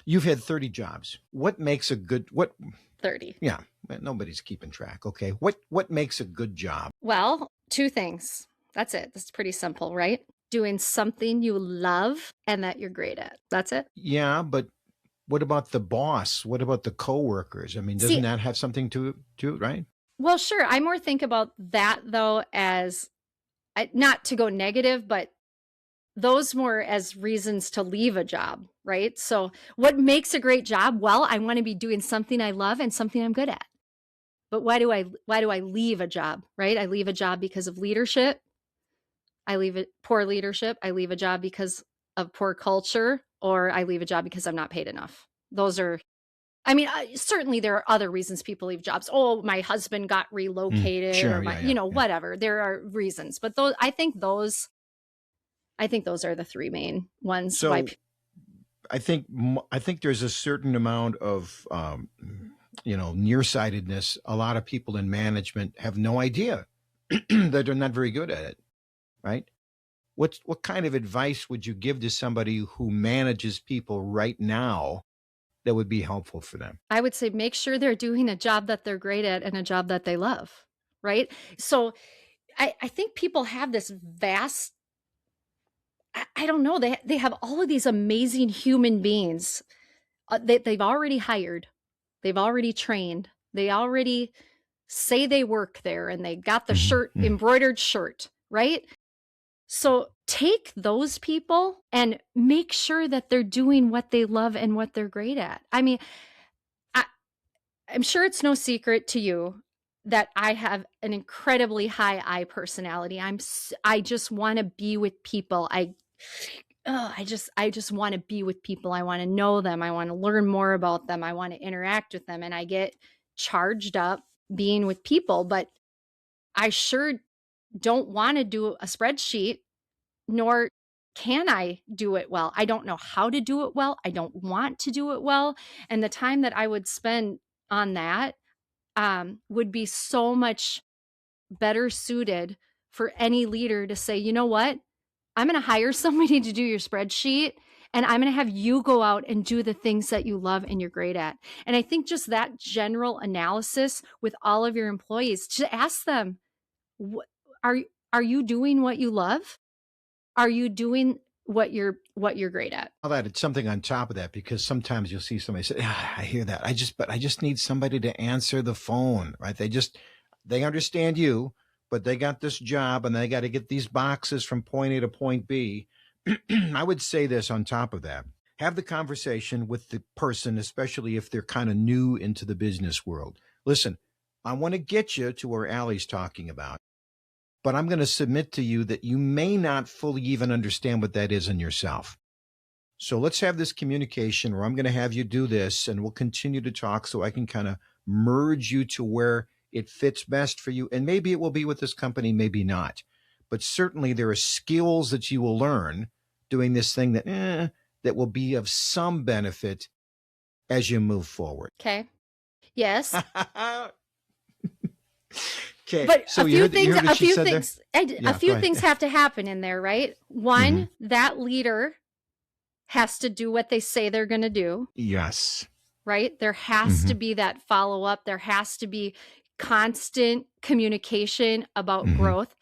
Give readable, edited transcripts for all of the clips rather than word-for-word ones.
You've had 30 jobs. What makes a good, what, 30. yeah, nobody's keeping track. Okay. What makes a good job? Well, two things. That's it. That's pretty simple, right? Doing something you love and that you're great at. That's it. Yeah, but what about the boss? What about the coworkers? I mean, doesn't See, that have something to it, right? well, sure. I more think about that though as not to go negative, but those more as reasons to leave a job, right? So, what makes a great job? Well, I want to be doing something I love and something I'm good at. But why do I leave a job, right? I leave a job because of leadership. I leave it poor leadership. I leave a job because of poor culture, or I leave a job because I'm not paid enough. Those are, I mean, certainly there are other reasons people leave jobs. Oh, my husband got relocated, or Sure. Yeah. Yeah. Yeah. whatever. There are reasons, but I think those are the three main ones. Why? So I think there's a certain amount of nearsightedness. A lot of people in management have no idea that they're not very good at it, right? What kind of advice would you give to somebody who manages people right now that would be helpful for them? I would say make sure they're doing a job that they're great at and a job that they love, right? So I think people have this vast, I don't know, they have all of these amazing human beings that they've already hired, they've already trained, they already say they work there and they got the shirt, Mm-hmm. embroidered shirt, right? So take those people and make sure that they're doing what they love and what they're great at. I mean, I, I'm sure it's no secret to you that I have an incredibly high I personality. I just want to be with people. I just want to be with people. I want to know them. I want to learn more about them. I want to interact with them, and I get charged up being with people, but I sure don't want to do a spreadsheet, nor can I do it well. I don't know how to do it well. I don't want to do it well. And the time that I would spend on that would be so much better suited for any leader to say, you know what? I'm going to hire somebody to do your spreadsheet, and I'm going to have you go out and do the things that you love and you're great at. And I think just that general analysis with all of your employees, to ask them, are are you doing what you love? Are you doing what you're great at? I'll add something on top of that, because sometimes you'll see somebody say, I hear that. But I just need somebody to answer the phone, right? They understand you, but they got this job and they got to get these boxes from point A to point B. I would say this on top of that. Have the conversation with the person, especially if they're kind of new into the business world. Listen, I want to get you to where Allie's talking about, but I'm going to submit to you that you may not fully even understand what that is in yourself. So let's have this communication where I'm going to have you do this, and we'll continue to talk so I can kind of merge you to where it fits best for you. And maybe it will be with this company, maybe not. But certainly there are skills that you will learn doing this thing that will be of some benefit as you move forward. Okay. Yes. Okay. But So a you few heard what she said there? things, Yeah, a go few ahead. things have to happen in there, right? One, that leader has to do what they say they're going to do, Yes. right? There has to be that follow up. There has to be constant communication about growth.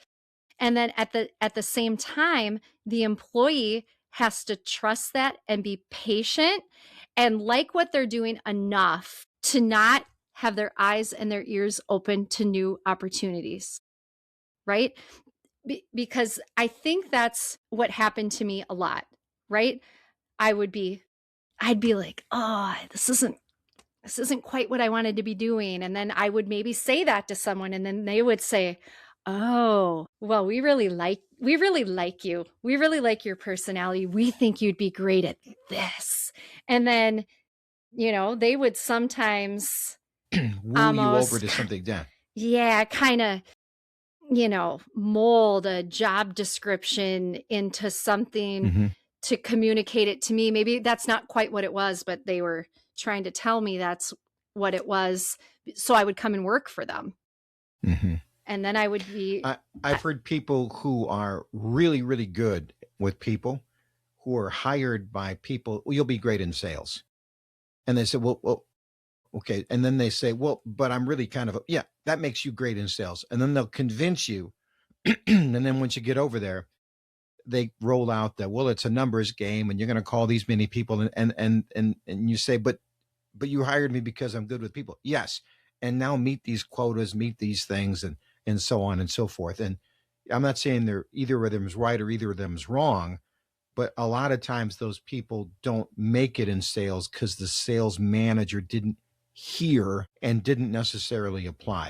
And then at the same time, the employee has to trust that and be patient and like what they're doing enough to not have their eyes and their ears open to new opportunities, right? Because I think that's what happened to me a lot, right? I'd be like, oh, this isn't quite what I wanted to be doing. And then I would maybe say that to someone, and then they would say, oh, well, we really like you. We really like your personality. We think you'd be great at this. And then, they would sometimes Woo you over almost, to something. Yeah. yeah, kind of, mold a job description into something to communicate it to me. Maybe that's not quite what it was, but they were trying to tell me that's what it was. So I would come and work for them. And then I would be. I've heard people who are really, really good with people who are hired by people, well, you'll be great in sales. And they say, well, okay. And then they say, well, but I'm really kind of, yeah, that makes you great in sales. And then they'll convince you. And then once you get over there, they roll out that, well, it's a numbers game and you're going to call these many people. And you say, but you hired me because I'm good with people. Yes. And now meet these quotas, meet these things, and so on and so forth. And I'm not saying they're either of them is right or either of them is wrong, but a lot of times those people don't make it in sales because the sales manager didn't hear and didn't necessarily apply.